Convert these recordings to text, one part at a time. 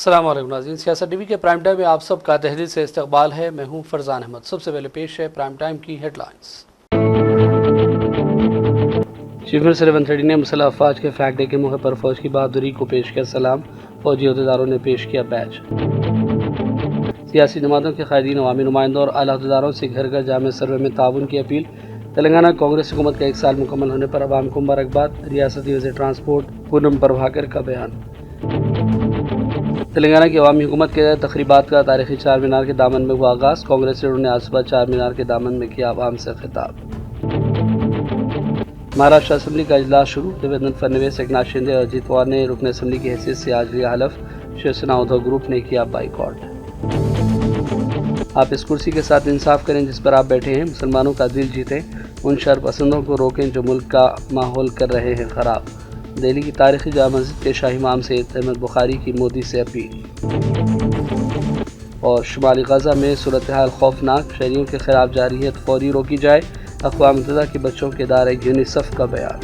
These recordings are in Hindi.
अस्सलाम वालेकुम नाज़रीन, सियासत टीवी के प्राइम टाइम में आप सबका तहदील से इस्तकबाल है। मैं हूं फरजान अहमद। सबसे पहले पेश है प्राइम टाइम की headlines. Chief minister Revanth Reddy ने मुसल्लह अफवाज के फ्लैग डे के मौके पर फौज की बहादुरी को पेश किया सलाम। फौजी अहदेदारों ने पेश किया बैच। सियासी जमातों के कायदीन, अवामी नुमाइंदों और आला अहदेदारों से घर घर जामे सर्वे में ताउन की अपील। तेलंगाना कांग्रेस हुकूमत का 1 साल मुकम्मल होने पर अवाम को मुबारकबाद। रियासती वज़ीर ट्रांसपोर्ट पूनम प्रभाकर का बयान। तेलंगाना की अवामी हुकूमत के तकरीबात का तारीखी चार मीनार के दामन में हुआ आगाज़। कांग्रेस लीडरों ने आज सुबह चार मीनार के दामन में किया आवाम से खिताब। महाराष्ट्र असेंबली का इजलास शुरू। देवेंद्र फडणवीस, एकनाथ शिंदे और अजीत पवार ने रुकन असेंबली की हैसियत से आज लिया हलफ। शिवसेना उद्धव ग्रुप ने किया बाइकआउट। आप इस कुर्सी के साथ इंसाफ करें जिस पर आप बैठे हैं, मुसलमानों का दिल जीतें, उन शर पसंदों को रोकें जो मुल्क का माहौल कर रहे हैं ख़राब। दिल्ली की तारीखी जामा मस्जिद के शाही इमाम सैयद अहमद बुखारी की मोदी से अपील। और शुमाली गजा में सूरत हाल खौफनाक, शहरियों के खिलाफ जारहियत फौरी रोकी जाए। अक़वाम मुत्तहिदा के बच्चों के इदारे यूनिसेफ का बयान।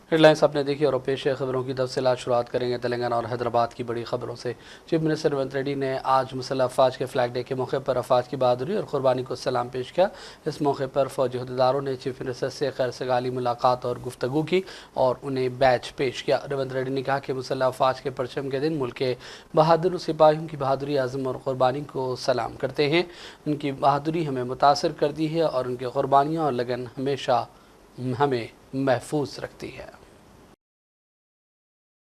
हेडलाइंस आपने देखी और पेश खबरों की तफसीलात शुरुआत करेंगे तेलंगाना और हैदराबाद की बड़ी खबरों से। चीफ मिनिस्टर रेवंत रेड्डी ने आज मुसल्लह अफवाज के फ्लैग डे के मौके पर अफवाज की बहादुरी और कुर्बानी को सलाम पेश किया। इस मौके पर फौजी अहदेदारों ने चीफ मिनिस्टर से खैर सगाली मुलाकात और गुफ्तगू की और उन्हें बैच पेश किया। रेवंत रेड्डी ने कहा कि मुसल्लह अफवाज के परचम के दिन मुल्क के बहादुर सिपाहियों की बहादुरी, आज़म और कुर्बानी को सलाम करते हैं। उनकी बहादुरी हमें मुतासर करती है और उनकी कुर्बानियाँ और लगन हमेशा हमें महफूज रखती है।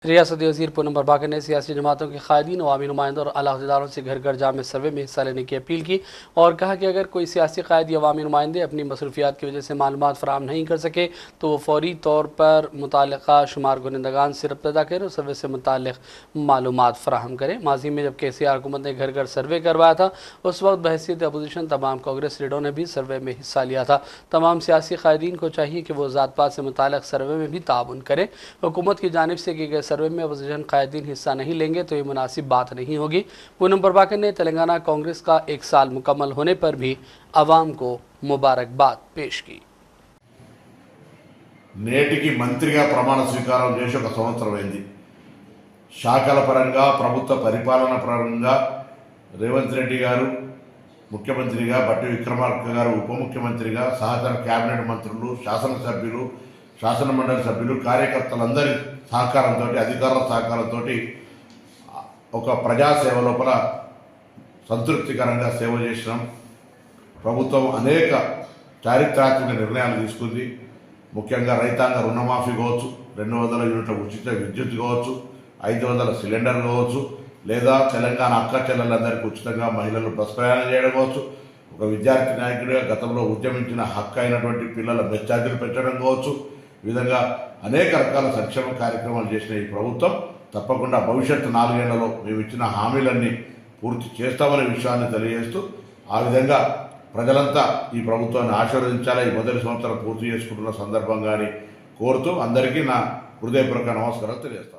रियासती वज़ीर पूनम प्रभाकर ने सियासी जमातों के कायदीन, अवामी नुमाइंदों और आला अहदेदारों से घर घर जामे सर्वे में हिस्सा लेने की अपील की और कहा कि अगर कोई सियासी कायद या अवामी नुमाइंदे अपनी मसरूफियात की वजह से मालूमात फराहम नहीं कर सके तो वो फौरी तौर पर मुताल्लिक़ा शुमार कुनिंदगान से रब्ता करें और सर्वे से मुताल्लिक़ मालूमात फराहम करें। माजी में जब KCR हुकूमत ने घर घर सर्वे करवाया था, उस वक्त बहसीत अपोजिशन तमाम कांग्रेस लीडरों ने भी सर्वे में हिस्सा लिया था। तमाम सियासी कायदीन को चाहिए कि वो ज़ात पात से मुताल्लिक़ सर्वे में भी ताउन करें। हुकूमत की जानिब से किए गए सर्वे में अपोजिशन कायदीन हिस्सा नहीं लेंगे तो ये मुनासिब बात नहीं होगी। पूनम प्रभाकर ने तेलंगाना कांग्रेस का 1 साल मुकम्मल होने पर भी अवाम को मुबारकबाद पेश की। నేటికి మంత్రిగా ప్రమాణ స్వీకారం చేసి 1 సంవత్సరం అయింది. శాఖల పరంగా, ప్రభుత్వ పరిపాలన పరంగా రేవంత్ రెడ్డి గారు ముఖ్యమంత్రిగా, బట్టి విక్రమార్క గారు ఉప ముఖ్యమంత్రిగా, సహచర కేబినెట్ మంత్రులు, శాసనసభ్యులు, శాసన మండలి సభ్యులు, కార్యకర్తలందరి సహకారంతో, అధికారుల సహకారంతో ఒక ప్రజాసేవ లోపల సంతృప్తికరంగా సేవ చేసినాం. ప్రభుత్వం అనేక చారిత్రాత్మక నిర్ణయాలు తీసుకుంది. ముఖ్యంగా రైతాంగ రుణమాఫీ కావచ్చు, 200 యూనిట్ల ఉచిత విద్యుత్ కావచ్చు, 500 సిలిండర్ కావచ్చు, లేదా తెలంగాణ అక్క చెల్లెలందరికీ ఉచితంగా మహిళలు బస్ ప్రయాణం చేయడం కావచ్చు, ఒక విద్యార్థి నాయకుడిగా గతంలో ఉద్యమించిన హక్కు అయినటువంటి పిల్లల మెస్ ఛార్జీలు పెట్టడం కావచ్చు, ఈ విధంగా అనేక రకాల సంక్షేమ కార్యక్రమాలు చేసిన ఈ ప్రభుత్వం తప్పకుండా భవిష్యత్తు 4 ఏళ్లలో మేము ఇచ్చిన హామీలన్నీ పూర్తి చేస్తామనే విషయాన్ని తెలియజేస్తూ, ఆ విధంగా ప్రజలంతా ఈ ప్రభుత్వాన్ని ఆశీర్వదించాలి. ఈ మొదటి సంవత్సరం పూర్తి చేసుకుంటున్న సందర్భంగాని కోరుతూ అందరికీ నా హృదయపూర్వక నమస్కారాలు తెలియజేస్తాను.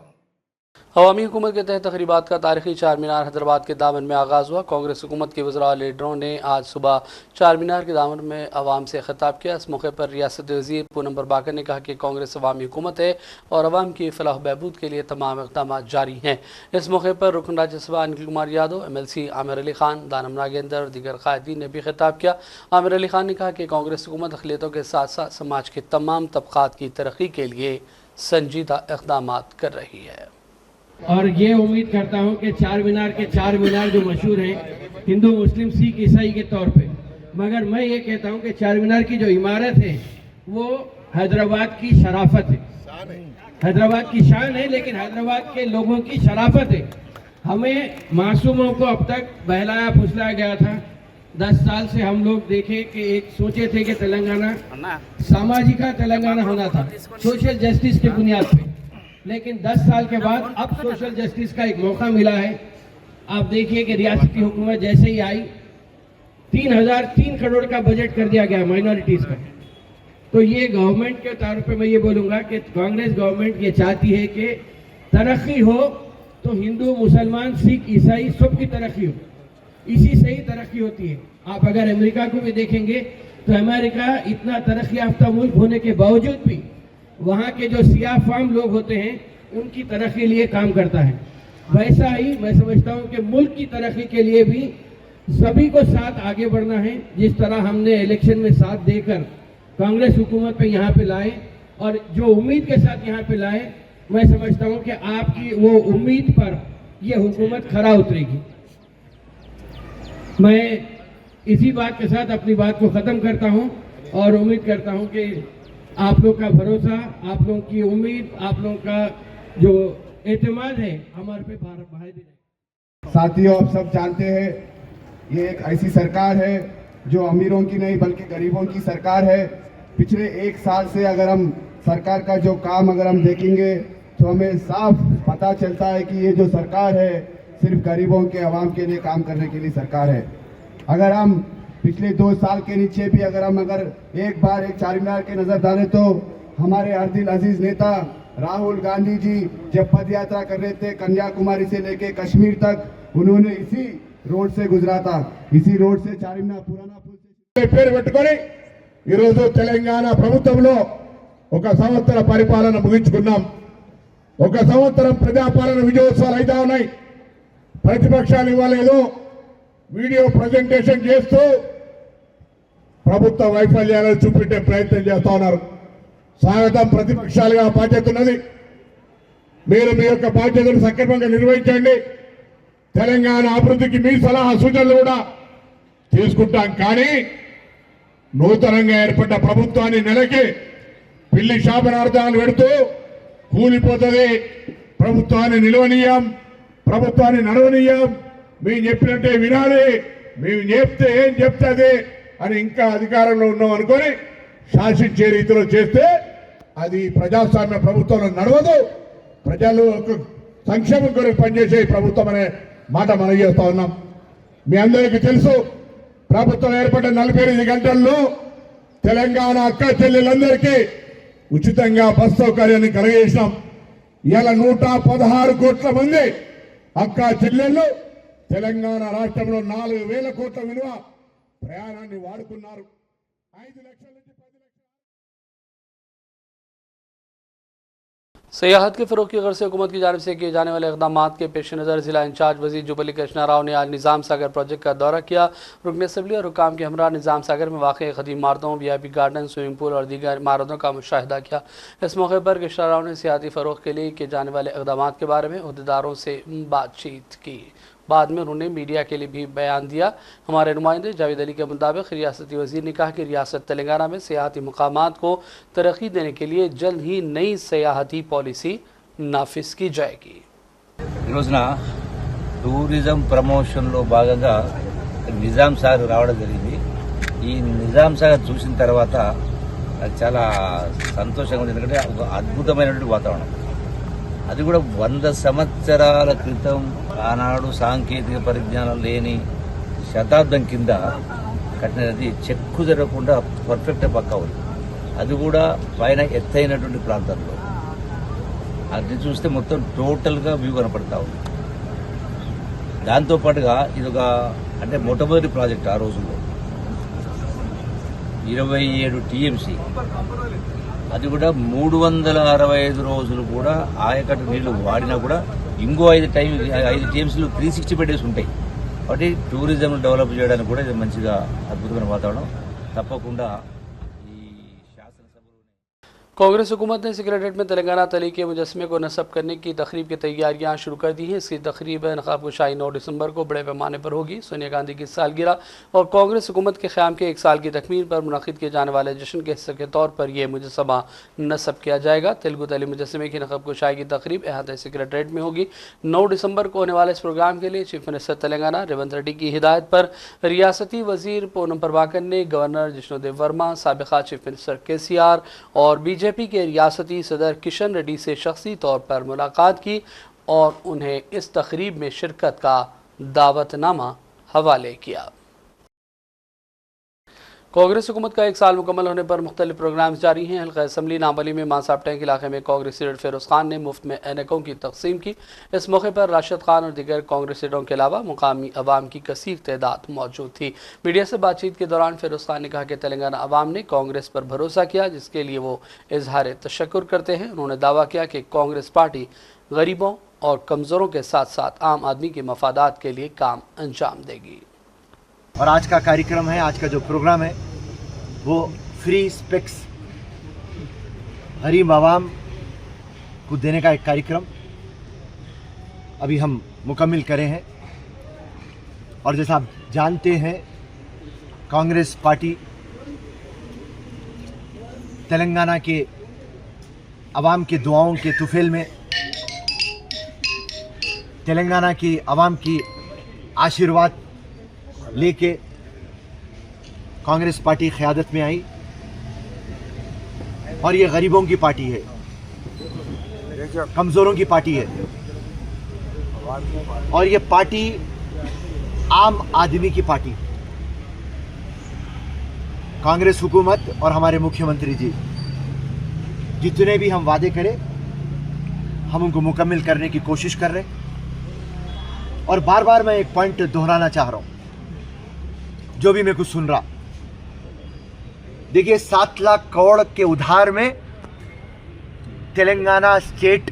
अवामी हुकूमत के तहत तकरीबात का तारीखी चार मीनार हैदराबाद के दामन में आगाज़ हुआ। कांग्रेस हुकूमत के वज़रा लीडरों ने आज सुबह चार मीनार के दामन में आवाम से खिताब किया। इस मौके पर रियासती वज़ीर पूनम प्रभाकर ने कहा कि कांग्रेस अवामी हुकूमत है और अवाम की फलाह बहबूद के लिए तमाम इक़दाम जारी हैं। इस मौके पर रुकन राज्यसभा अनिल कुमार यादव, MLC आमिर अली खान, दानम नागेंद्र और दीगर कायदीन ने भी खिताब किया। आमिर अली खान ने कहा कि कांग्रेस हुकूमत अक़लियतों के साथ साथ समाज के तमाम तबक़ात की तरक्की के लिए संजीदा इक़दाम कर रही है और ये उम्मीद करता हूँ कि चार मीनार जो मशहूर हैं हिंदू, मुस्लिम, सिख, ईसाई के तौर पे, मगर मैं ये कहता हूँ कि चार मीनार की जो इमारत है वो हैदराबाद की शराफत है, हैदराबाद की शान है, लेकिन हैदराबाद के लोगों की शराफत है। हमें मासूमों को अब तक बहलाया फुसलाया गया था। 10 साल से हम लोग देखे कि एक सोचे थे कि तेलंगाना सामाजिक तेलंगाना होना था, सोशल जस्टिस के बुनियाद पे, लेकिन 10 साल के बाद अब सोशल जस्टिस का एक मौका मिला है। आप देखिए कि रियासती हुकूमत जैसे ही आई 3 करोड़ का बजट कर दिया गया माइनॉरिटीज़ का। तो ये गवर्नमेंट के तौर पे मैं ये बोलूँगा कि कांग्रेस गवर्नमेंट ये चाहती है कि तरक्की हो तो हिंदू, मुसलमान, सिख, ईसाई सबकी तरक्की हो, इसी से ही तरक्की होती है। आप अगर अमेरिका को भी देखेंगे तो अमेरिका इतना तरक्की याफ्ता मुल्क होने के बावजूद भी वहाँ के जो सियाह फाम लोग होते हैं उनकी तरक्की के लिए काम करता है। वैसा ही मैं समझता हूँ कि मुल्क की तरक्की के लिए भी सभी को साथ आगे बढ़ना है। जिस तरह हमने इलेक्शन में साथ देकर कांग्रेस हुकूमत पे यहाँ पे लाए और जो उम्मीद के साथ यहाँ पे लाए, मैं समझता हूँ कि आपकी वो उम्मीद पर ये हुकूमत खरा उतरेगी। मैं इसी बात के साथ अपनी बात को ख़त्म करता हूँ और उम्मीद करता हूँ कि आप लोग का भरोसा, आप लोगों की उम्मीद, आप लोगों का जो एतमाद है हमारे पे बढ़ाई दे। साथियों, आप सब जानते हैं ये एक ऐसी सरकार है जो अमीरों की नहीं बल्कि गरीबों की सरकार है। पिछले एक साल से अगर हम सरकार का जो काम अगर हम देखेंगे तो हमें साफ पता चलता है कि ये जो सरकार है सिर्फ गरीबों के आवाम के लिए काम करने के लिए सरकार है। अगर हम पिछले 2 साल के नीचे भी अगर एक बार एक चार मीनार के नजर डालें तो हमारे अर्दिल अजीज नेता राहुल गांधी जी जब पद यात्रा कर रहे थे कन्याकुमारी से लेके कश्मीर तक, उन्होंने इसी रोड से गुजरा था। इसी रोड से चार मीनार पुराना पुल పేరు పెట్టుకొని ఈరోజు తెలంగాణ ప్రభుత్వంలో 1 సంవత్సర పరిపాలన ముగించుకున్నాం। 1 సంవత్సరం ప్రజాపాలన విజయోత్సవాలు అయితే ఉన్నాయి। ప్రతిపక్షాలు ఇవ్వలేదు, వీడియో ప్రజెంటేషన్ చేస్తూ ప్రభుత్వ వైఫల్యాలను చూపెట్టే ప్రయత్నం చేస్తా ఉన్నారు। స్వాగతం, ప్రతిపక్షాలుగా బాధ్యత ఉన్నది। మీరు మీ యొక్క బాధ్యతను సక్రమంగా నిర్వహించండి। తెలంగాణ అభివృద్ధికి మీ సలహా సూచనలు కూడా తీసుకుంటాం। కానీ నూతనంగా ఏర్పడ్డ ప్రభుత్వాన్ని నెలకి పిల్లి శాపనార్థాలు పెడుతూ కూలిపోతుంది, ప్రభుత్వాన్ని నిలవనీయం, ప్రభుత్వాన్ని నడవనీయం, మేము చెప్పినట్టే వినాలి, మేము చెప్తే ఏం చెప్తుంది అని ఇంకా అధికారంలో ఉన్నాం అనుకొని శాసించే రీతిలో చేస్తే అది ప్రజాస్వామ్య ప్రభుత్వంలో నడవదు। ప్రజలు సంక్షేమం కొరకు పనిచేసే ప్రభుత్వం అనే మాట మనం చేస్తా ఉన్నాం। మీ అందరికీ తెలుసు, ప్రభుత్వం ఏర్పడ్డ 48 గంటల్లో తెలంగాణ అక్క చెల్లెలందరికీ ఉచితంగా బస్ సౌకర్యాన్ని కలిగేసినాం। ఇలా 116 కోట్ల మంది అక్క చెల్లెళ్ళు తెలంగాణ రాష్ట్రంలో 4,000 కోట్ల విలువ ప్రయాణాన్ని వాడుకున్నారు। 5 లక్షల నుంచి 10 లక్షల सियाहत के फ़रोग़ की गर्ज से हुकूमत की जानिब से किए जाने वाले इक़दाम के पेश नज़र ज़िला इंचार्ज वज़ीर जुबली कृष्णा राव ने आज निज़ाम सागर प्रोजेक्ट का दौरा किया। रुकन असम्बली और हुकाम के हमरा निज़ाम सागर में वाक़ क़दीम इमारतों, VIP गार्डन, स्विमिंग पूल और दीगर इमारतों का मुशाहिदा किया। इस मौके पर कृष्णा राव ने सियाती फ़रोग़ के लिए किए जाने वाले इक़दाम के बारे में अहदेदारों से बातचीत की। बाद में उन्होंने मीडिया के लिए भी बयान दिया। हमारे नुमाइंदे जावेद अली के मुताबिक रियासती वज़ीर ने कहा कि रियासत तेलंगाना में सियाहती मकामात को तरक्की देने के लिए जल्द ही नई सियाहती पॉलिसी नाफिज की जाएगी। ఈరోజున టూరిజం ప్రమోషన్లో భాగంగా నిజాం సాగర్ రావడం జరిగింది। ఈ నిజాం సాగర్ చూసిన తర్వాత అది చాలా సంతోషంగా ఉంది, ఎందుకంటే ఒక అద్భుతమైనటువంటి వాతావరణం। అది కూడా 100 సంవత్సరాల క్రితం ఆనాడు సాంకేతిక పరిజ్ఞానం లేని శతాబ్దం కింద కట్టినది, చెక్కు జరగకుండా పర్ఫెక్ట్ పక్కా ఉంది। అది కూడా పైన ఎత్తైనటువంటి ప్రాంతంలో అది చూస్తే మొత్తం టోటల్గా వ్యూ కనపడతా ఉంది। దాంతోపాటుగా ఇదొక అంటే మొట్టమొదటి ప్రాజెక్ట్ ఆ రోజుల్లో 27 TMC, అది కూడా 365 రోజులు కూడా ఆయకట్టు నీళ్లు వాడినా కూడా ఇంకో 5 TMCలు 360 బెడ్స్ ఉంటాయి। కాబట్టి టూరిజం డెవలప్ చేయడానికి కూడా ఇది మంచిగా అద్భుతమైన వాతావరణం। తప్పకుండా कांग्रेस हुकूमत ने सेक्रेटरीट में तेलंगाना तली के मुजस्मे को नस्ब करने की तकरीब की तैयारियां शुरू कर दी हैं। इसकी तकरीब नकाबकुशाई 9 दिसंबर को बड़े पैमाने पर होगी। सोनिया गांधी की सालगिरह और कांग्रेस हुकूमत के क़याम के 1 साल की तकमील पर मुनक़िद किए जाने वाले जश्न के हिस्से के तौर पर यह मुजस्मा नस्ब किया जाएगा। तेलुगु तली मुजस्मे की नकाबकुशाई की तकरीब अहाते सेक्रेटरीट में होगी। 9 दिसंबर को होने वाले इस प्रोग्राम के लिए चीफ मिनिस्टर तेलंगाना रेवंत रेड्डी की हिदायत पर रियासती वज़ीर पूनम प्रभाकर ने गवर्नर जिष्णुदेव वर्मा, साबिक़ा चीफ मिनिस्टर KCR और BJP के रियासती सदर किशन रेड्डी से शख्सी तौर पर मुलाकात की और उन्हें इस तकरीब में शिरकत का दावतनामा हवाले किया। कांग्रेस हुकूमत का 1 साल मुकम्मल होने पर मुख्तलिफ प्रोग्राम जारी हैं। हल्का असम्बली नामबली में मानसाब टैंक इलाके में कांग्रेस लीडर फिरोज़ खान ने मुफ्त में ऐनकों की तकसीम की। इस मौके पर राशिद खान और दीगर कांग्रेस लीडरों के अलावा मुकामी अवाम की कसीर तादाद मौजूद थी। मीडिया से बातचीत के दौरान फिरोज़ खान ने कहा कि तेलंगाना अवाम ने कांग्रेस पर भरोसा किया, जिसके लिए वो इजहार तशक्कुर करते हैं। उन्होंने दावा किया कि कांग्रेस पार्टी गरीबों, और कमज़ोरों के साथ साथ आम आदमी के मफादात के लिए काम अंजाम देगी। और आज का कार्यक्रम है, आज का जो प्रोग्राम है वो फ्री स्पेक्स गरीब आवाम को देने का एक कार्यक्रम अभी हम मुकम्मिल करे हैं। और जैसा आप जानते हैं, कांग्रेस पार्टी तेलंगाना के आवाम के दुआओं के तुफेल में, तेलंगाना की आवाम की आशीर्वाद लेके कांग्रेस पार्टी क़यादत में आई और ये गरीबों की पार्टी है, कमज़ोरों की पार्टी है और ये पार्टी आम आदमी की पार्टी। कांग्रेस हुकूमत और हमारे मुख्यमंत्री जी जितने भी हम वादे करें हम उनको मुकम्मिल करने की कोशिश कर रहे हैं। और बार बार मैं एक पॉइंट दोहराना चाह रहा हूं, जो भी मेरे को सुन रहा, देखिए 7 लाख करोड़ के उधार में तेलंगाना स्टेट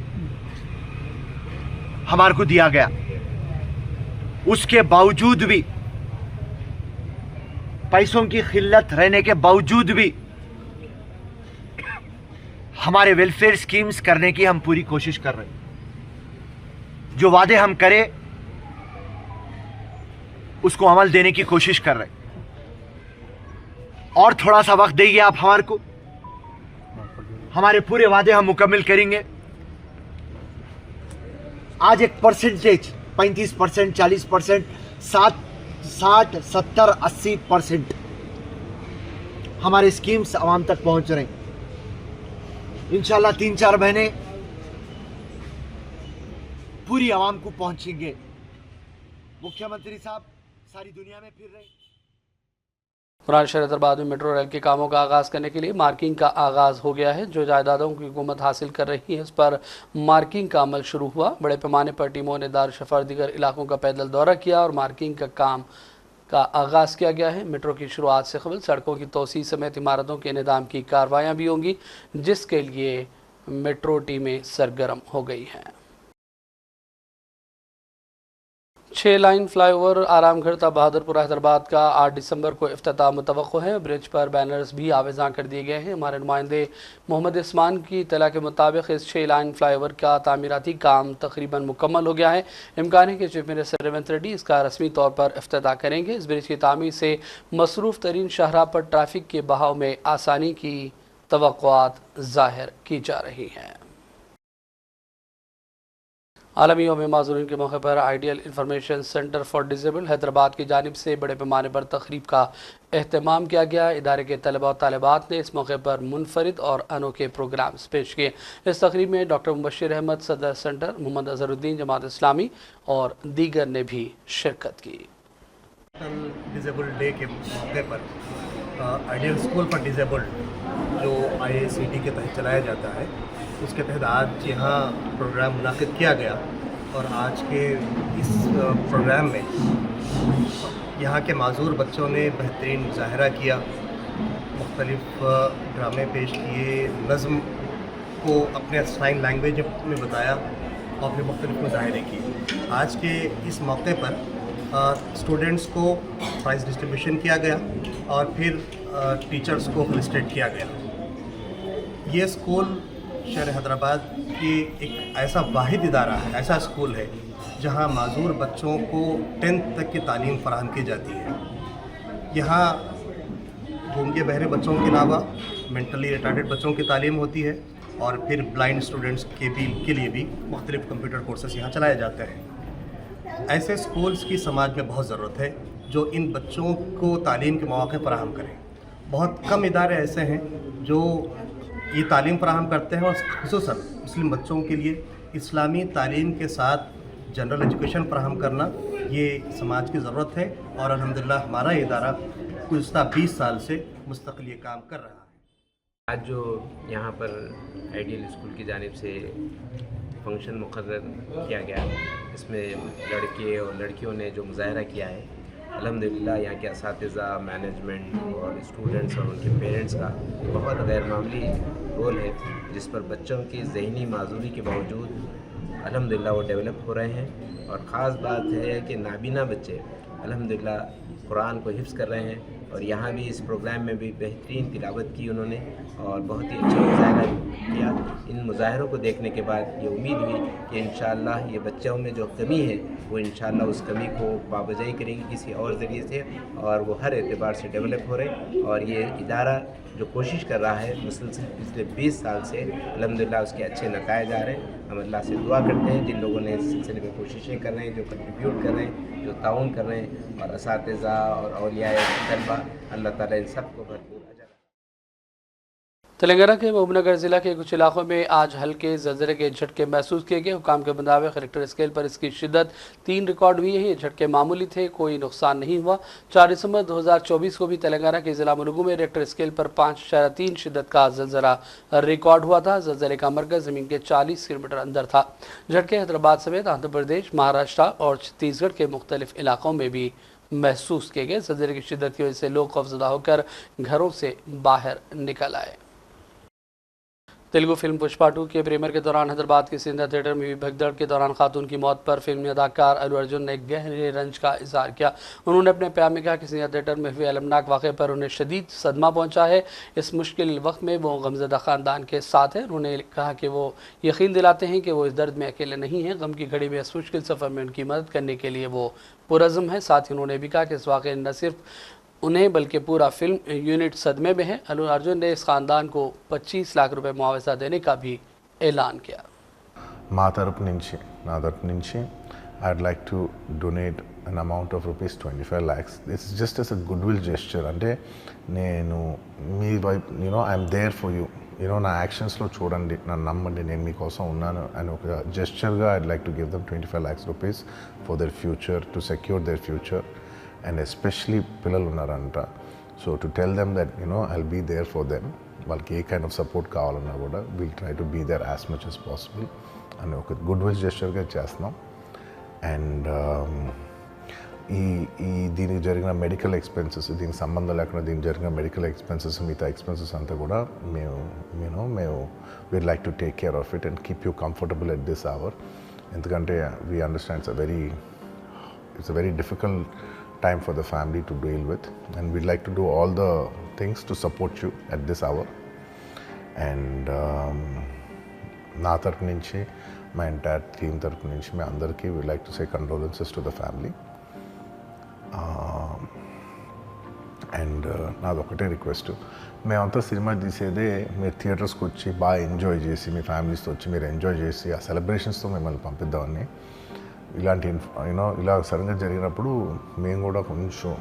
हमारे को दिया गया, उसके बावजूद भी, पैसों की किल्लत रहने के बावजूद भी हमारे वेलफेयर स्कीम्स करने की हम पूरी कोशिश कर रहे हैं। जो वादे हम करें उसको अमल देने की कोशिश कर रहे हैं। और थोड़ा सा वक्त देंगे आप हमारे को, हमारे पूरे वादे हम मुकम्मिल करेंगे। आज एक परसेंटेज 35%, 40%, 60, 70, 80% हमारे स्कीम्स आवाम तक पहुंच रहे हैं। इंशाल्लाह 3-4 महीने पूरी आवाम को पहुंचेंगे। मुख्यमंत्री साहब सारी दुनिया में फिर रहे हैं। पुराने शहर हैदराबाद में मेट्रो रेल के कामों का आगाज़ करने के लिए मार्किंग का आगाज़ हो गया है। जो जायदादों की हुकूमत हासिल कर रही है उस पर मार्किंग का अमल शुरू हुआ। बड़े पैमाने पर टीमों ने दारुशफ़ा और दीगर इलाकों का पैदल दौरा किया और मार्किंग का काम का आगाज़ किया गया है। मेट्रो की शुरुआत से कबल सड़कों की तोसी समेत इमारतों के निज़ाम की कार्रवाइयाँ भी होंगी, जिसके लिए मेट्रो टीमें सरगर्म हो गई हैं। 6 लाइन फ्लाईओवर आरामगढ़ ता बहादुरपुर हैदराबाद का 8 दिसंबर को इफ्तिताह मुतवक्को है। ब्रिज पर बैनर्स भी आवेज़ां कर दिए गए हैं। हमारे नुमाइंदे मोहम्मद इस्मान की इत्तला के मुताबिक इस 6 लाइन फ्लाईओवर का तामीराती काम तकरीबन मुकम्मल हो गया है। इम्कान है कि चीफ मिनिस्टर रेवंत रेड्डी इसका रस्मी तौर पर इफ्तिताह करेंगे। इस ब्रिज की तामीर से मसरूफ़ तरीन शाहराह पर ट्रैफिक के बहाव में आसानी की तवक्कुआत ज़ाहिर की जा रही हैं। आलमी यौम माज़ूरीन के मौके पर ideal information centre for disabled Hyderabad की जानिब से बड़े पैमाने पर तकरीब का एहतमाम किया गया। इदारे के तलबा और तालिबात ने इस मौके पर मुनफरिद और अनोखे प्रोग्राम्स पेश किए। इस तकरीब में डॉक्टर मुबशिर अहमद सदर सेंटर, मोहम्मद अजहरुद्दीन जमात इस्लामी और दीगर ने भी शिरकत की। डिसेबल्ड डे के मौके पर आइडियल स्कूल फॉर डिसेबल्ड जो IACD के तहत चलाया जाता है, उसके तहत आज यहाँ प्रोग्राम मुनाकिद किया गया। और आज के इस प्रोग्राम में यहाँ के माजूर बच्चों ने बेहतरीन मुजाहरा किया, मुख्तलिफ ड्रामे पेश किए, नज़्म को अपने साइन लैंग्वेज में बताया और फिर मुख्तलिफ मुजाहरे किए। आज के इस मौके पर स्टूडेंट्स को प्राइज़ डिस्ट्रीब्यूशन किया गया और फिर टीचर्स को फेलिसिटेट किया गया। ये स्कूल शहर हैदराबाद की एक ऐसा वाहिद इदारा है, ऐसा स्कूल है जहाँ माजूर बच्चों को 10th तक की तालीम फराहम की जाती है। यहाँ गूंगे बहरे बच्चों के अलावा मेंटली रिटार्डेड बच्चों की तालीम होती है और फिर ब्लाइंड स्टूडेंट्स के लिए भी मुख्तलिफ कंप्यूटर कोर्सेस यहाँ चलाए जाते हैं। ऐसे स्कूल्स की समाज में बहुत ज़रूरत है जो इन बच्चों को तालीम के मौके फराहम करें। बहुत कम इदारे ऐसे हैं जो ये तालीम फराहम करते हैं और खुसूसन मुस्लिम बच्चों के लिए इस्लामी तालीम के साथ जनरल एजुकेशन फराहम करना ये समाज की ज़रूरत है। और अल्हम्दुलिल्लाह हमारा इदारा गुज़श्ता 20 साल से मुस्तकिल ये काम कर रहा है। आज जो यहाँ पर आइडियल स्कूल की जानिब से फंक्शन मुकर्रर किया गया, इसमें लड़के और लड़कियों ने जो मुजाहरा किया है, अल्हम्दुलिल्लाह यहाँ के असातिज़ा, मैनेजमेंट और स्टूडेंट्स और उनके पेरेंट्स का बहुत गैर मामूली रोल है, जिस पर बच्चों की ज़हनी माजूरी के बावजूद अल्हम्दुलिल्लाह वो डेवलप हो रहे हैं। और ख़ास बात है कि नाबीना बच्चे अल्हम्दुलिल्लाह कुरान को हिफ्ज़ कर रहे हैं, और यहाँ भी इस प्रोग्राम में भी बेहतरीन तिलावत की उन्होंने और बहुत ही अच्छा मुजाहरा किया। इन मुजाहरों को देखने के बाद ये उम्मीद हुई कि इंशाअल्लाह ये बच्चों में जो कमी है वो इंशाअल्लाह उस कमी को पाबजाई करेंगी किसी और ज़रिए से, और वो हर एतबार से डेवलप हो रहे। और ये इदारा जो कोशिश कर रहा है मुसलसल पिछले 20 साल से अल्हम्दुलिल्लाह उसके अच्छे नताइज आ रहे हैं। हम अल्लाह से दुआ करते हैं जिन लोगों ने इस सिलसिले में कोशिशें कर रहे हैं, जो कंट्रीब्यूट कर रहे हैं, जो ताउन कर रहे हैं, और असातिज़ा और औलियाए तलबा, अल्लाह ताला इन सबको भरपूर अजर। तेलंगाना के महबूबनगर ज़िला के कुछ इलाकों में आज हल्के ज़लज़ले के झटके महसूस किए गए। हुकाम के मुताबिक रिक्टर स्केल पर इसकी शिद्दत 3 रिकॉर्ड हुई है। ये झटके मामूली थे, कोई नुकसान नहीं हुआ। 4 दिसंबर 2024 को भी तेलंगाना के ज़िला मुलुगु में रिक्टर स्केल पर 5.3 शिद्दत का ज़लज़ला रिकॉर्ड हुआ था। ज़लज़ले का मरकज़ ज़मीन के 40 किलोमीटर अंदर था। झटके हैदराबाद समेत आंध्र प्रदेश, महाराष्ट्र और छत्तीसगढ़ के मुख्तलिफ इलाकों में भी महसूस किए गए। ज़लज़ले की शिद्दत की वजह से लोग खौफज़दा होकर घरों से बाहर निकल आए। तेलुगु फिल्म पुष्पा 2 के प्रीमियर के दौरान हैदराबाद के सिंधा थिएटर में हुई भगदड़ के दौरान खातून की मौत पर फिल्मी अदाकार अल्लू अर्जुन ने गहरे रंज का इजहार किया। उन्होंने अपने प्यार में कहा कि सिंधा थिएटर में हुए अलमनाक वाक़े पर उन्हें शदीद सदमा पहुंचा है। इस मुश्किल वक्त में वो गमज़दा ख़ानदान के साथ हैं। उन्होंने कहा कि वो यकीन दिलाते हैं कि वो इस दर्द में अकेले नहीं हैं। गम की घड़ी में इस मुश्किल सफ़र में उनकी मदद करने के लिए वो पुरज़्म है। साथ ही उन्होंने भी कहा कि इस वाक़े न सिर्फ उन्हें बल्कि पूरा फिल्म यूनिट सदमे में है। अल्लू अर्जुन ने इस ख़ानदान को 25 लाख रुपए मुआवजा देने का भी ऐलान किया। మా తరపు నుంచి I'd like to donate an amount of rupees 25 lakhs. This is just as a goodwill gesture. అంటే నేను మీ వైపు ఐఎమ్ దేర్ ఫర్ యూ, నా యాక్షన్స్లో చూడండి, నన్ను నమ్మండి, నేను మీకోసం ఉన్నాను అని ఒక జెస్చర్గా I'd like to give them 25 lakhs rupees for their future, to secure their future. And especially పిల్లలు ఉన్నారంట, so to tell them that I'll be there for them. వాళ్ళకి ఏ కైండ్ ఆఫ్ సపోర్ట్ కావాలన్నా కూడా will try to be there as much as possible అని ఒక గుడ్ విల్ జెస్చర్గా చేస్తున్నాం. అండ్ ఈ దీనికి జరిగిన మెడికల్ ఎక్స్పెన్సెస్, దీనికి సంబంధం లేకుండా దీనికి జరిగిన మెడికల్ ఎక్స్పెన్సెస్, మిగతా ఎక్స్పెన్సెస్ అంతా కూడా మేము we'd like to take care of it and keep you comfortable at this hour. ఎందుకంటే we understand it's a very difficult time for the family to deal with, and we'd like to do all the things to support you at this hour. And నా తరపు నుంచి, మా ఎంటైర్ టీమ్ తరపు నుంచి మీ అందరికీ we'd like to say condolences to the family. And నాదొకటే రిక్వెస్ట్, మేమంతా సినిమా తీసేదే మీరు థియేటర్స్కి వచ్చి బాగా ఎంజాయ్ చేసి, మీ ఫ్యామిలీస్తో వచ్చి మీరు ఎంజాయ్ చేసి ఆ సెలబ్రేషన్స్తో మిమ్మల్ని పంపిద్దామని. ఇలాంటి ఇలా సడన్గా జరిగినప్పుడు మేము కూడా కొంచెం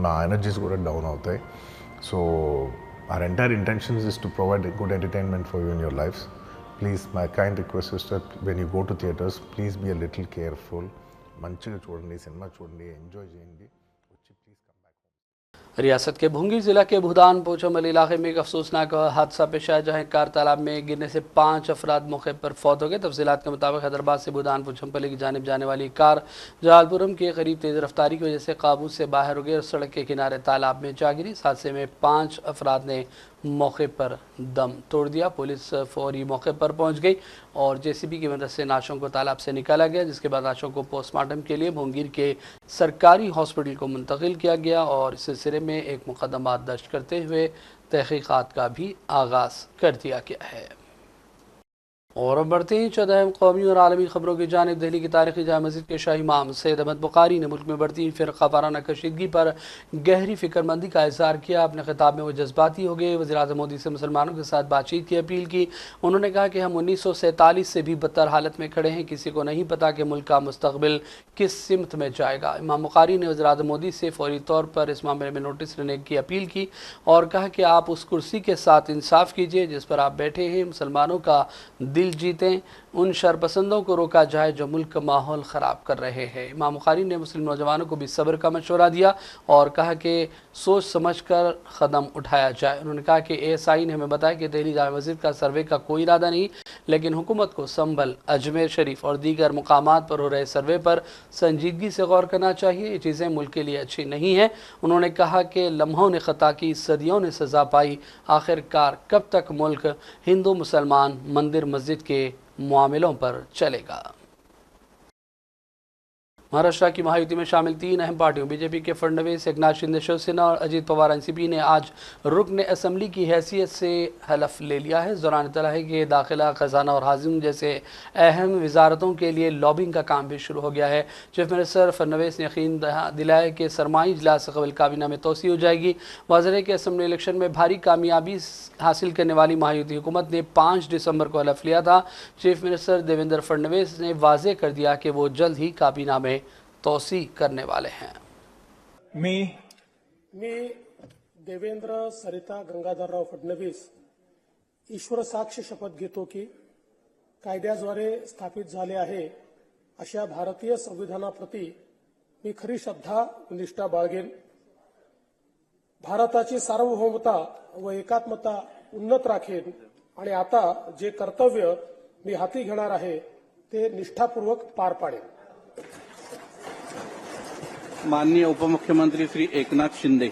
మా ఎనర్జీస్ కూడా డౌన్ అవుతాయి. So our entire intentions is to provide a good entertainment for you in your lives. Please, my kind request is that when you go to theatres, please be a little careful. మంచిగా చూడండి, సినిమా చూడండి, ఎంజాయ్ చేయండి, వచ్చి ప్లీజ్ కమ్ బ్యాక్. रियासत के भुंगी ज़िला के भूदान पोचमल इलाके में एक अफसोसनाक हादसा पेश आया, जहाँ कार तालाब में गिरने से 5 अफराद मौके पर फौत हो गए। तफसीलात के मुताबिक हैदराबाद से भूदान पोचमपल्ली की जानिब जाने वाली कार जलालपुरम के करीब तेज़ रफ्तारी की वजह से काबू से बाहर हो गई और सड़क के किनारे तालाब में जा गिरी। इस हादसे में 5 अफराद ने मौके पर दम तोड़ दिया। पुलिस फौरी मौके पर पहुंच गई और जेसीबी की मदद से लाशों को तालाब से निकाला गया, जिसके बाद लाशों को पोस्टमार्टम के लिए भोंगीर के सरकारी हॉस्पिटल को मुंतकिल किया गया और इस सिलसिले में एक मुकदमा दर्ज करते हुए तहकीकात का भी आगाज़ कर दिया गया है। और अब बढ़ते हैं चौदह अहम कौमी और आलमी खबरों की जानिब। दिल्ली की तारीखी जामा मस्जिद के शाही इमाम सैयद अहमद बुखारी ने मुल्क में बढ़ती फ़िरक़ा वाराना कशीदगी पर गहरी फिक्रमंदी का इज़हार किया। अपने खिताब में वो जज्बाती हो गए। वज़ीर-ए-आज़म मोदी से मुसलमानों के साथ बातचीत की अपील की। उन्होंने कहा कि हम 1947 से भी बदतर हालत में खड़े हैं, किसी को नहीं पता कि मुल्क का मुस्तक़बिल किस सिमत में जाएगा। इमाम बुखारी ने वज़ीर-ए-आज़म मोदी से फौरी तौर पर इस मामले में नोटिस लेने की अपील की और कहा कि आप उस कुर्सी के साथ इंसाफ कीजिए जिस पर आप बैठे हैं, मुसलमानों का दिल जीतें, उन शरपसंदों को रोका जाए जो मुल्क का माहौल ख़राब कर रहे हैं। इमाम बुखारी ने मुस्लिम नौजवानों को भी सब्र का मशवरा दिया और कहा कि सोच समझ कर क़दम उठाया जाए। उन्होंने कहा कि ASI ने हमें बताया कि दिल्ली जामा मस्जिद का सर्वे का कोई इरादा नहीं, लेकिन हुकूमत को संभल, अजमेर शरीफ और दीगर मुकामात पर हो रहे सर्वे पर संजीदगी से गौर करना चाहिए। ये चीज़ें मुल्क के लिए अच्छी नहीं हैं। उन्होंने कहा कि लम्हों ने ख़ता की, सदियों ने सज़ा पाई, आखिरकार कब तक मुल्क हिंदू मुसलमान मंदिर मस्जिद के मामलों पर चलेगा। महाराष्ट्र की महायुति में शामिल 3 अहम पार्टियों बीजेपी के फडणवीस, एकनाथ शिंदे शिवसेना और अजीत पवार एनसीपी ने आज रुकन असेंबली की हैसियत से हलफ ले लिया है। इस दौरान इत्तला है कि दाखिला, खजाना और हाउसिंग जैसे अहम वजारतों के लिए लॉबिंग का काम भी शुरू हो गया है। चीफ मिनिस्टर फडणवीस ने यकीन दिलाया कि सरमाई इजलास से कबल काबीना में तोसी हो जाएगी। वाज़ेह है कि असेंबली इलेक्शन में भारी कामयाबी हासिल करने वाली महायुति हुकूमत ने 5 दिसंबर को हलफ लिया था। चीफ मिनिस्टर देवेंद्र फडणवीस ने वाज़ेह कर दिया कि वो जल्द ही काबीना में तोसी करने वाले हैं। मी देवेंद्र सरिता गंगाधरराव फडणवीस ईश्वर साक्ष शपथ घेतो की कायद्याद्वारे स्थापित झाले आहे अशा भारतीय संविधानाप्रती मी खरी श्रद्धा व निष्ठा बाळगेन। भारताची सार्वभौमता व एकात्मता उन्नत राखेन आणि आता जे कर्तव्य मी हाती घेणार आहे ते निष्ठापूर्वक पार पाडेन। माननीय उपमुख्यमंत्री श्री एकनाथ शिंदे।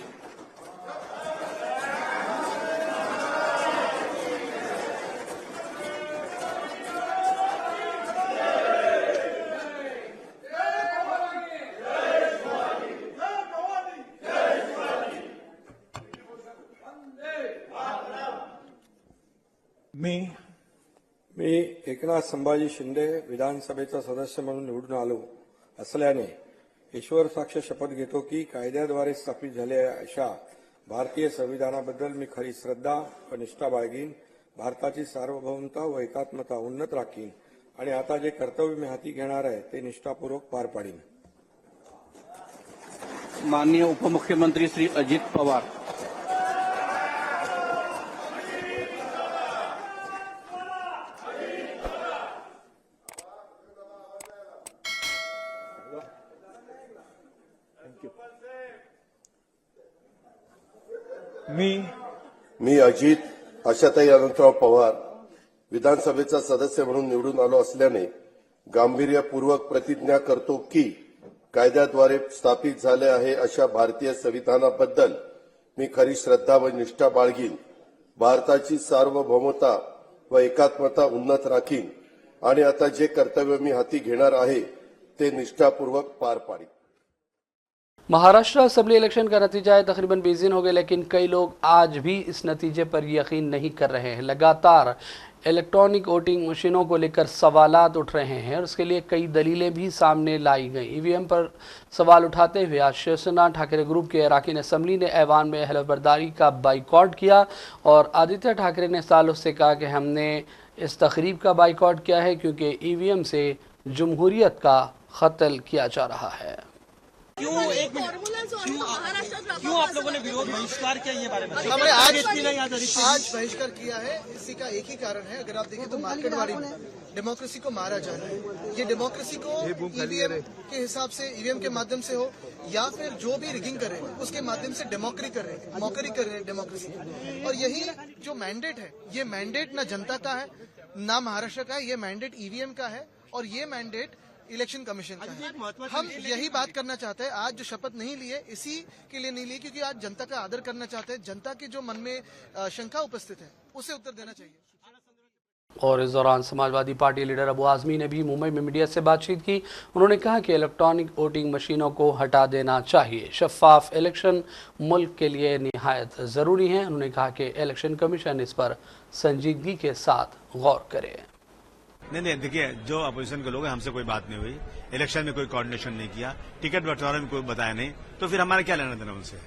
मी एकनाथ संभाजी शिंदे विधानसभेचा सदस्य म्हणून निवडून आलो असल्याने ईश्वर साक्ष शपथ घेतो की कायद्याद्वारे स्थापित झालेल्या अशा भारतीय संविधानाबद्दल मी खरी श्रद्धा व निष्ठा बाळगीन। भारताची सार्वभौमता व एकात्मता उन्नत राखीन आणि आता जे कर्तव्य मी हाती घेणार आहे ते निष्ठापूर्वक पार पाडीन। माननीय उपमुख्यमंत्री श्री अजित पवार। मी अजित आशाताई अनंतराव पवार विधानसभेचा सदस्य म्हणून निवडून आलो असल्याने गांभीर्यपूर्वक प्रतिज्ञा करतो की कायद्याद्वारे स्थापित झाले आहे अशा भारतीय संविधानाबद्दल मी खरी श्रद्धा व निष्ठा बाळगीन। भारताची सार्वभौमता व एकात्मता उन्नत राखीन आणि आता जे कर्तव्य मी हाती घेणार आहे ते निष्ठापूर्वक पार पाडीन। महाराष्ट्र असेंबली इलेक्शन का नतीजा तकरीबन 20 दिन हो गए, लेकिन कई लोग आज भी इस नतीजे पर यकीन नहीं कर रहे हैं। लगातार इलेक्ट्रॉनिक वोटिंग मशीनों को लेकर सवालात उठ रहे हैं और उसके लिए कई दलीलें भी सामने लाई गई। ईवीएम पर सवाल उठाते हुए आज शिवसेना ठाकरे ग्रुप के अराकीन असेंबली ने ऐवान में हलफबरदारी का बाइकॉट किया और आदित्य ठाकरे ने सालों से कहा कि हमने इस तकरीब का बाइकॉट किया है क्योंकि ईवीएम से जमहूरियत का कत्ल किया जा रहा है। क्यों आप लोगों ने विरोध बहिष्कार किया, ये बारे में हमने आज बहिष्कार किया है। इसी का एक ही कारण है, अगर आप देखें तो मार्केटवाड़ी में डेमोक्रेसी को मारा जा रहा है। ये डेमोक्रेसी को ईवीएम के हिसाब से, ईवीएम के माध्यम से हो या फिर जो भी रिगिंग कर रहे हैं उसके माध्यम से मॉकरी कर रहे हैं डेमोक्रेसी। और यही जो मैंडेट है, ये मैंडेट ना जनता का है ना महाराष्ट्र का है, ये मैंडेट ईवीएम का है और ये मैंडेट इलेक्शन कमीशन का है। हम यही बात करना चाहते हैं। आज जो शपथ नहीं लिए इसी के लिए नहीं लिए क्योंकि आज जनता का आदर करना चाहते हैं। जनता के जो मन में शंका उपस्थित है उसे उत्तर देना चाहिए। और इस दौरान समाजवादी पार्टी लीडर अबू आजमी ने भी मुंबई में मीडिया से बातचीत की। उन्होंने कहा कि इलेक्ट्रॉनिक वोटिंग मशीनों को हटा देना चाहिए। शफाफ इलेक्शन मुल्क के लिए निहायत ज़रूरी है। उन्होंने कहा कि इलेक्शन कमीशन इस पर संजीदगी के साथ गौर करे। नहीं, देखिए, जो अपोजिशन के लोग हैं हमसे कोई बात नहीं हुई, इलेक्शन में कोई कोऑर्डिनेशन नहीं किया, टिकट बंटवारे में कोई बताया नहीं, तो फिर हमारा क्या लेना देना उनसे।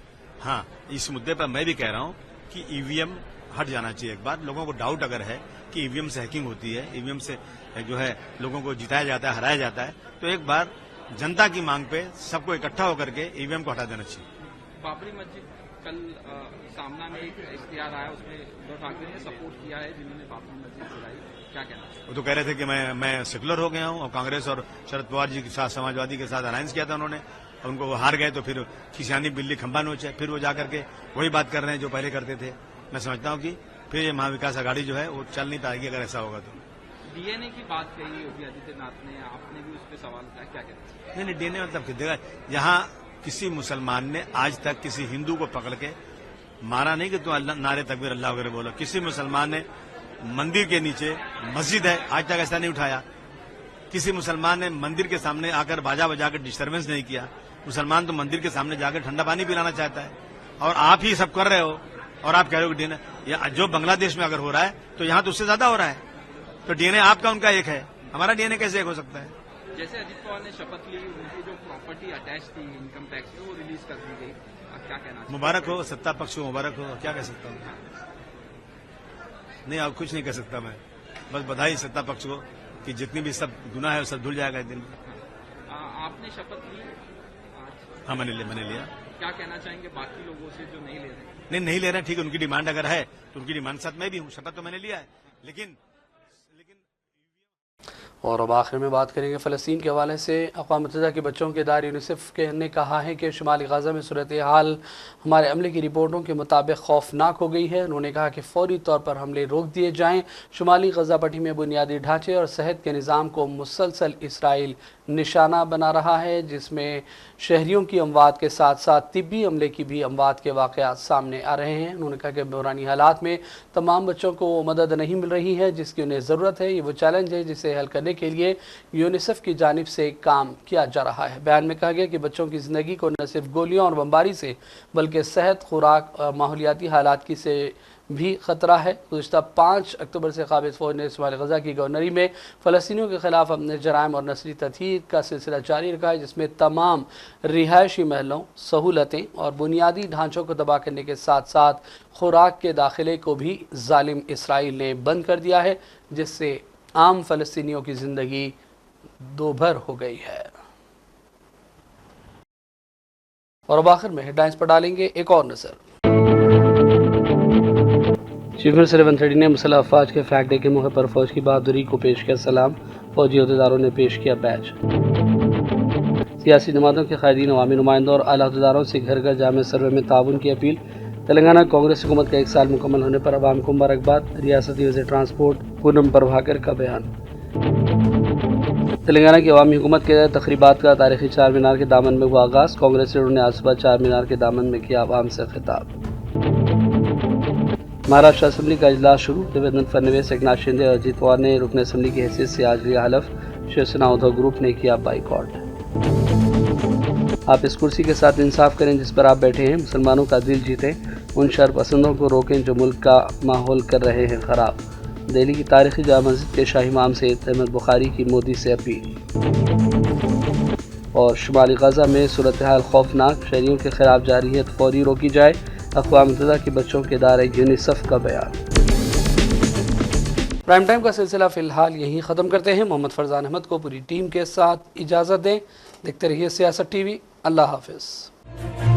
हाँ, इस मुद्दे पर मैं भी कह रहा हूं कि ईवीएम हट जाना चाहिए। एक बार लोगों को डाउट अगर है कि ईवीएम से हैकिंग होती है, ईवीएम से जो है लोगों को जिताया जाता है, हराया जाता है, तो एक बार जनता की मांग पे सबको इकट्ठा होकर के ईवीएम को हटा देना चाहिए। बाबरी मस्जिद कल सामना में एक इख्तियार आया, उसमें उद्धव ठाकरे ने सपोर्ट किया है जिन्होंने बाबरी मस्जिद गिराई, क्या कहना? वो तो कह रहे थे कि मैं सेकुलर हो गया हूं और कांग्रेस और शरद पवार जी के साथ, समाजवादी के साथ अलायंस किया था उन्होंने, उनको वो हार गए तो फिर किसानी बिल्ली खंबा नोचे, फिर वो जाकर के वही बात कर रहे हैं जो पहले करते थे। मैं समझता हूं कि फिर ये महाविकास आघाड़ी जो है वो चल नहीं पाएगी अगर ऐसा होगा तो। डीएनए की बात कही योगी आदित्यनाथ ने, आपने भी उस पर सवाल किया, क्या कहते हैं? नहीं, डीएनए मतलब देखा, यहाँ किसी मुसलमान ने आज तक किसी हिंदू को पकड़ के मारा नहीं कि तू नारे तकबीर अल्लाह वगैरह बोलो। किसी मुसलमान ने मंदिर के नीचे मस्जिद है, आज तक ऐसा नहीं उठाया। किसी मुसलमान ने मंदिर के सामने आकर बाजा बजाकर डिस्टर्बेंस नहीं किया। मुसलमान तो मंदिर के सामने जाकर ठंडा पानी पिलाना चाहता है, और आप ही सब कर रहे हो, और आप कह रहे हो कि डीएनए जो बांग्लादेश में अगर हो रहा है तो यहाँ तो उससे ज्यादा हो रहा है। तो डीएनए आपका उनका एक है, हमारा डीएनए कैसे एक हो सकता है? जैसे अजित पवार ने शपथ ली, उनकी जो प्रॉपर्टी अटैच थी इनकम टैक्स में, वो रिलीज कर दी गई। आप क्या कहना? मुबारक हो, सत्ता पक्ष को मुबारक हो। क्या कह सकता हूँ? नहीं, अब कुछ नहीं कह सकता मैं, बस बधाई सत्ता पक्ष को कि जितनी भी सब गुनाह है वो सब धुल जाएगा इस दिन। आपने शपथ ली आज? हाँ, मैंने लिया। क्या कहना चाहेंगे बाकी लोगों से जो नहीं ले रहे? नहीं ले रहे, ठीक है, उनकी डिमांड अगर है तो उनकी डिमांड साथ मैं भी हूँ। शपथ तो मैंने लिया है, लेकिन और अब आखिर में बात करेंगे फ़लस्तीन के हवाले से। अक़वाम मुत्तहिदा के बच्चों के इदारे यूनिसेफ ने कहा है कि शुमाली गाज़ा में सूरत हाल हमारे अमले की रिपोर्टों के मुताबिक खौफनाक हो गई है। उन्होंने कहा कि फ़ौरी तौर पर हमले रोक दिए जाएँ। शुमाली गज़ा पट्टी में बुनियादी ढांचे और सेहत के निज़ाम को मुसलसल इसराइल निशाना बना रहा है, जिसमें शहरियों की अमवात के साथ साथ तिब्बी अमले की भी अमवात के वाक़यात सामने आ रहे हैं। उन्होंने कहा कि बहरानी हालात में तमाम बच्चों को मदद नहीं मिल रही है जिसकी उन्हें ज़रूरत है। ये वो चैलेंज है जिसे हल करने के लिए यूनिसेफ की जानिब से काम किया जा रहा है। बयान में कहा गया कि बच्चों की ज़िंदगी को न सिर्फ गोलियों और बमबारी से बल्कि सेहत, खुराक और माहौलियाती हालात की से भी ख़तरा है। गुज़िश्ता 5 अक्टूबर से क़ाबिज़ फ़ौज ने शुमाली गज़ा की गवर्नरी में फ़लस्तीनियों के ख़िलाफ़ अपने जराइम और नस्ली तहरीर का सिलसिला जारी रखा है, जिसमें तमाम रिहायशी महलों, सहूलतें और बुनियादी ढांचों को तबाह करने के साथ साथ खुराक के दाखिले को भी ज़ालिम इसराइल ने बंद कर दिया है, जिससे आम फ़लस्तीनियों की ज़िंदगी दोभर हो गई है। और अब आखिर में हेडलाइंस पर डालेंगे एक और नज़र। चीफ मिनिस्टर रेवंत रेड्डी ने मुसल्लह अफवाज के फ्लैग डे के मौके पर फौज की बहादुरी को पेश किया सलाम। फौजी अहदेदारों ने पेश किया बैच। सियासी जमातों के कायदीन, अवामी नुमाइंदों और आला अहदेदारों से घर घर जामे सर्वे में ताउन की अपील। तेलंगाना कांग्रेस हुकूमत का 1 साल मुकम्मल होने पर अवाम को मुबारकबाद। रियासती वज़ीर ट्रांसपोर्ट पूनम प्रभाकर का बयान। तेलंगाना की अवामी हुकूमत के तकरीबात का तारीखी चार मीनार के दामन में हुआ आगाज़। कांग्रेस लीडरों ने आज सुबह चार मीनार के दामन में किया आवाम से खिताब। महाराष्ट्र असेंबली का इजलास शुरू। देवेंद्र फडणवीस, एकनाथ शिंदे और अजित पवार ने रुकन असेंबली की हैसियत से आज लिया हलफ। शिवसेना उद्धव ग्रुप ने किया बाइकॉट। आप इस कुर्सी के साथ इंसाफ करें जिस पर आप बैठे हैं, मुसलमानों का दिल जीतें, उन शर पसंदों को रोकें जो मुल्क का माहौल कर रहे हैं ख़राब। दिल्ली की तारीखी जामा मस्जिद के शाही इमाम सैयद अहमद बुखारी की मोदी से अपील। और शुमाली गज़ा में सूरत हाल खौफनाक, शहरियों के खिलाफ जारहियत फौरी रोकी जाए। अक़वाम मुत्तहिदा के बच्चों के इदारे यूनिसेफ का बयान। प्राइम टाइम का सिलसिला फ़िलहाल यहीं ख़त्म करते हैं। मोहम्मद फरजान अहमद को पूरी टीम के साथ इजाज़त दें। देखते रहिए सियासत टीवी। अल्लाह हाफ़िज़।